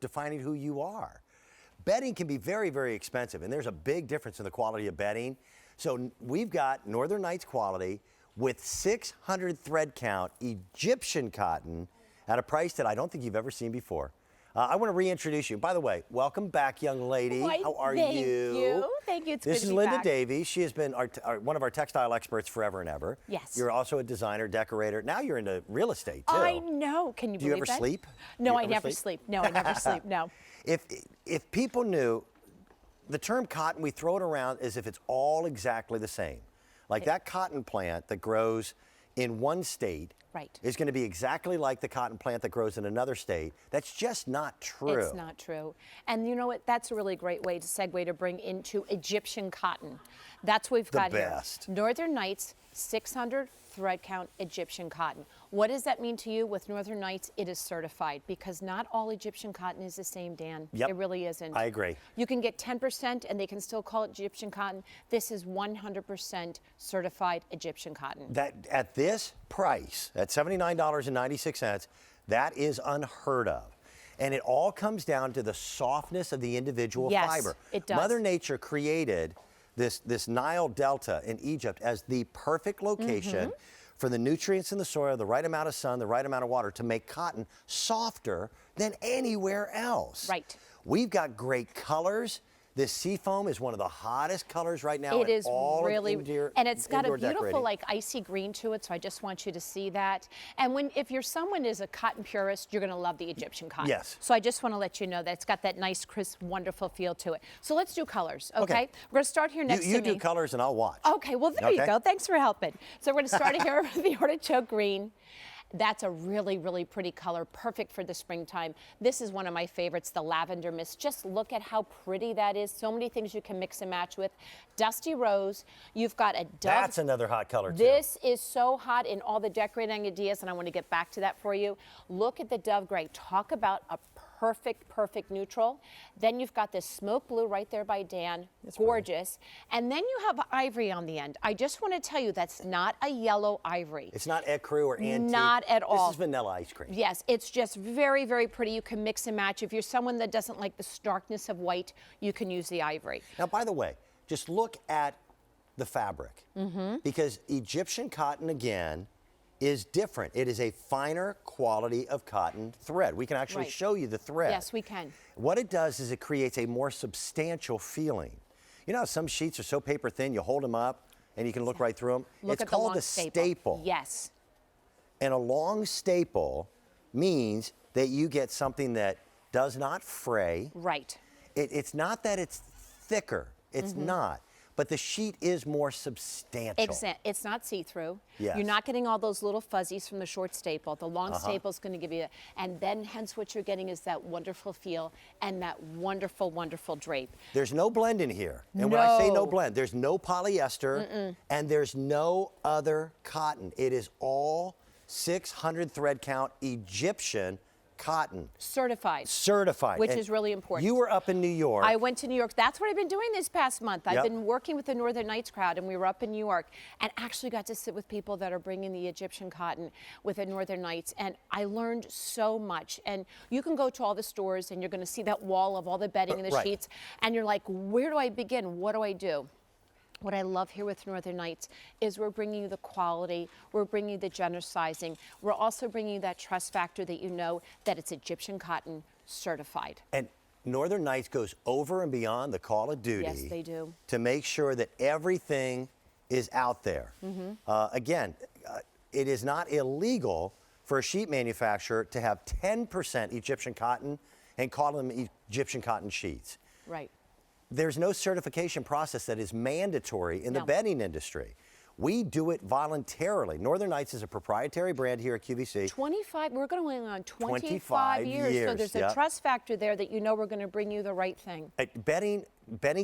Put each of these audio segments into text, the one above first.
defining who you are. Bedding can be very, very expensive, and there's a big difference in the quality of bedding. So we've got Northern Nights quality with 600 thread count Egyptian cotton at a price that I don't think you've ever seen before. I want to reintroduce you. By the way, welcome back, young lady. How are you? Thank you. Thank you. It's good to be back. This is Linda Davey. She has been one of our textile experts forever and ever. Yes. You're also a designer, decorator. Now you're into real estate, too. I know. Can you believe that? Do you ever sleep? No, I never sleep. No, I never sleep. No. If people knew, the term cotton, we throw it around as if it's all exactly the same. Like that cotton plant that grows in one state is going to be exactly like the cotton plant that grows in another state. That's just not true. It's not true. And you know what? That's a really great way to segue to bring into Egyptian cotton. That's what we've got here. Northern Nights 600 thread count Egyptian cotton. What does that mean to you? With Northern Nights, it is certified, because not all Egyptian cotton is the same, Dan. Yep. It really isn't. I agree. You can get 10% and they can still call it Egyptian cotton. This is 100% certified Egyptian cotton. That at this price, at $79.96, that is unheard of. And it all comes down to the softness of the individual fiber. It does. Mother Nature created this Nile Delta in Egypt as the perfect location for the nutrients in the soil, the right amount of sun, the right amount of water to make cotton softer than anywhere else. Right. We've got great colors. This seafoam is one of the hottest colors right now. It is really, and it's got a beautiful decorating. like icy green to it, so I just want you to see that. And if you're someone is a cotton purist, you're going to love the Egyptian cotton. Yes. So I just want to let you know that it's got that nice, crisp, wonderful feel to it. So let's do colors, okay? We're going to start here next to me. You do colors and I'll watch. Okay, well there you go. Thanks for helping. So we're going to start here with the Artichoke Green. That's a really, really pretty color, perfect for the springtime. This is one of my favorites, the Lavender Mist. Just look at how pretty that is. So many things you can mix and match with. Dusty Rose, you've got a dove. That's another hot color too. This is so hot in all the decorating ideas, and I want to get back to that for you. Look at the Dove Gray. Talk about a perfect neutral. Then you've got this smoke blue right there by Dan. That's gorgeous. Pretty. And then you have ivory on the end. I just want to tell you that's not a yellow ivory. It's not ecru or antique. Not at all. This is vanilla ice cream. Yes, it's just very, very pretty. You can mix and match. If you're someone that doesn't like the starkness of white, you can use the ivory. Now, by the way, just look at the fabric, because Egyptian cotton, again, is different. It is a finer quality of cotton thread. We can actually show you the thread. Yes, we can. What it does is it creates a more substantial feeling. You know how some sheets are so paper thin, you hold them up and you can look right through them? It's called a staple. Yes. And a long staple means that you get something that does not fray. Right. It's not that it's thicker. It's not. But the sheet is more substantial. It's not see-through. Yes. You're not getting all those little fuzzies from the short staple. The long staple is going to give you, and then hence what you're getting is that wonderful feel and that wonderful, wonderful drape. There's no blend in here. And when I say no blend, there's no polyester and there's no other cotton. It is all 600 thread count Egyptian cotton. Certified. Certified. Which is really important. You were up in New York. I went to New York. That's what I've been doing this past month. I've been working with the Northern Nights crowd, and we were up in New York and actually got to sit with people that are bringing the Egyptian cotton with the Northern Nights, and I learned so much. And you can go to all the stores and you're going to see that wall of all the bedding and the sheets, and you're like, where do I begin? What do I do? What I love here with Northern Nights is we're bringing you the quality, we're bringing you the generous sizing, we're also bringing you that trust factor that you know that it's Egyptian cotton certified. And Northern Nights goes over and beyond the call of duty. Yes, they do. To make sure that everything is out there. Again, it is not illegal for a sheet manufacturer to have 10% Egyptian cotton and call them Egyptian cotton sheets. Right. There's no certification process that is mandatory in the bedding industry. We do it voluntarily. Northern Nights is a proprietary brand here at QVC. We're going on 25 years. So there's a trust factor there that you know we're going to bring you the right thing. Bedding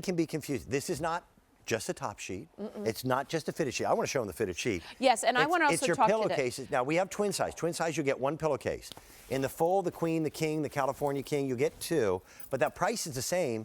can be confused. This is not just a top sheet. It's not just a fitted sheet. I want to show them the fitted sheet. Yes, and I want to also talk to talk your pillowcases. Now, we have twin size. Twin size, you get one pillowcase. In the full, the queen, the king, the California king, you get two. But that price is the same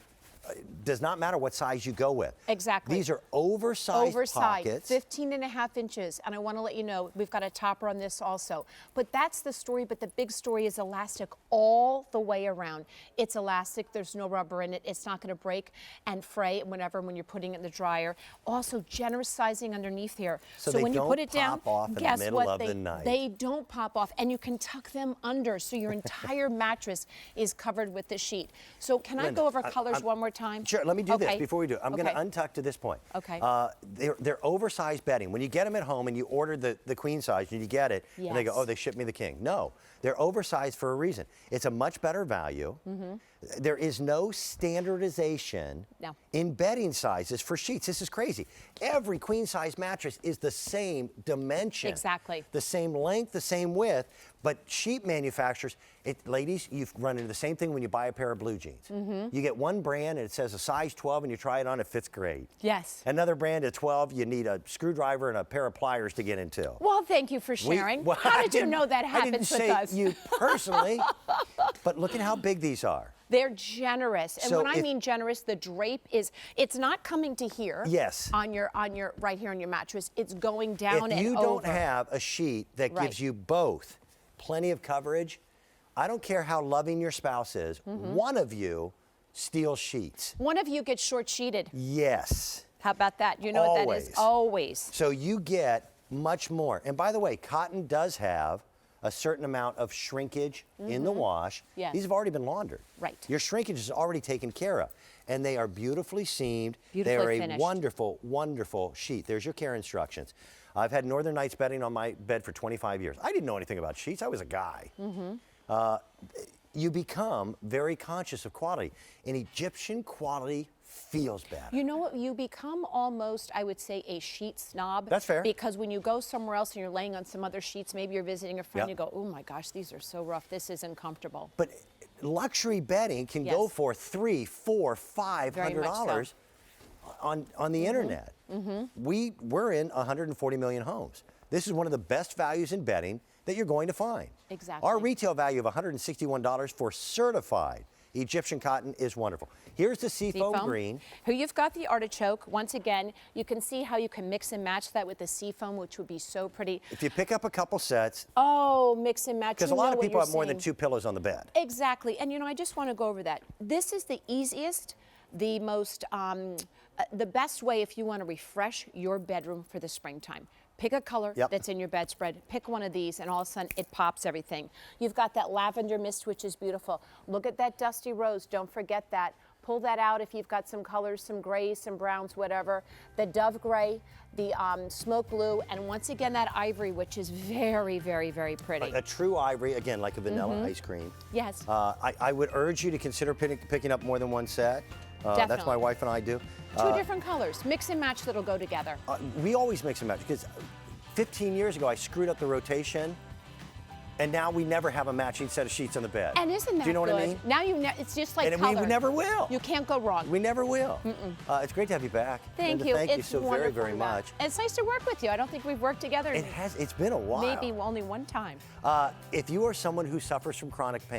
does not matter what size you go with. Exactly. These are oversized pockets. 15.5 inches. And I want to let you know, we've got a topper on this also. But that's the story, but the big story is elastic all the way around. It's elastic, there's no rubber in it. It's not going to break and fray when you're putting it in the dryer. Also, generous sizing underneath here. So they when you don't put it down, pop off in the guess middle what? of the night. They don't pop off, and you can tuck them under, so your entire mattress is covered with the sheet. So can I Linda, go over colors one more time? Sure, let me do this Okay. before we do it. I'm going to untuck to this point. Okay. They're oversized bedding. When you get them at home and you order the queen size and you get it, and they go, Yes. oh, they shipped me the king. No, they're oversized for a reason. It's a much better value. There is no standardization in bedding sizes for sheets. This is crazy. Every queen size mattress is the same dimension. Exactly. The same length, the same width, but sheet manufacturers, ladies, you've run into the same thing when you buy a pair of blue jeans. You get one brand and it says a size 12 and you try it on, it fits great. Yes. Another brand at 12, you need a screwdriver and a pair of pliers to get into. Well, thank you for sharing. How did you know that happens with us? I didn't say you personally, but look at how big these are. They're generous. And So when I mean generous, the drape it's not coming to here. Yes. On your right here on your mattress. It's going down and over. If you don't have a sheet that gives you both plenty of coverage, I don't care how loving your spouse is, one of you steals sheets. One of you gets short sheeted. Yes. How about that? You know what that is? Always. So you get much more. And by the way, cotton does have a certain amount of shrinkage in the wash. Yes. These have already been laundered. Right. Your shrinkage is already taken care of. And they are beautifully seamed. Beautifully they are finished. a wonderful, wonderful sheet. There's your care instructions. I've had Northern Nights bedding on my bed for 25 years. I didn't know anything about sheets. I was a guy. You become very conscious of quality. And Egyptian quality feels better. You know what? You become almost, I would say, a sheet snob. That's fair. Because when you go somewhere else and you're laying on some other sheets, maybe you're visiting a friend, you go, oh my gosh, these are so rough. This isn't comfortable. But luxury bedding can go for $300, $400, $500 on the internet. We're in 140 million homes. This is one of the best values in bedding that you're going to find. Exactly. Our retail value of $161 for certified Egyptian cotton is wonderful. Here's the Seafoam Green. Here you've got the artichoke. Once again, you can see how you can mix and match that with the seafoam, which would be so pretty. If you pick up a couple sets, oh, mix and match. because a lot of people have more than 2 pillows on the bed. Exactly, and you know, I just want to go over that. This is the easiest, the most, the best way if you want to refresh your bedroom for the springtime. Pick a color that's in your bedspread, pick one of these, and all of a sudden it pops everything. You've got that lavender mist, which is beautiful. Look at that dusty rose, don't forget that. Pull that out if you've got some colors, some grays, some browns, whatever. The dove gray, the smoke blue, and once again that ivory, which is very, very, very pretty. A true ivory, again, like a vanilla ice cream. Yes. I would urge you to consider picking up more than one set. That's Definitely. my wife and I do. Two different colors, mix and match that'll go together. We always mix and match because 15 years ago I screwed up the rotation, and now we never have a matching set of sheets on the bed. And isn't that Do you know good? what I mean? Now it's just like And color. we never will. You can't go wrong. We never will. It's great to have you back. Thank Linda, you. Thank you It's so very, wonderful very to be back. much. It's nice to work with you. I don't think we've worked together. It's been a while. Maybe only one time. If you are someone who suffers from chronic pain,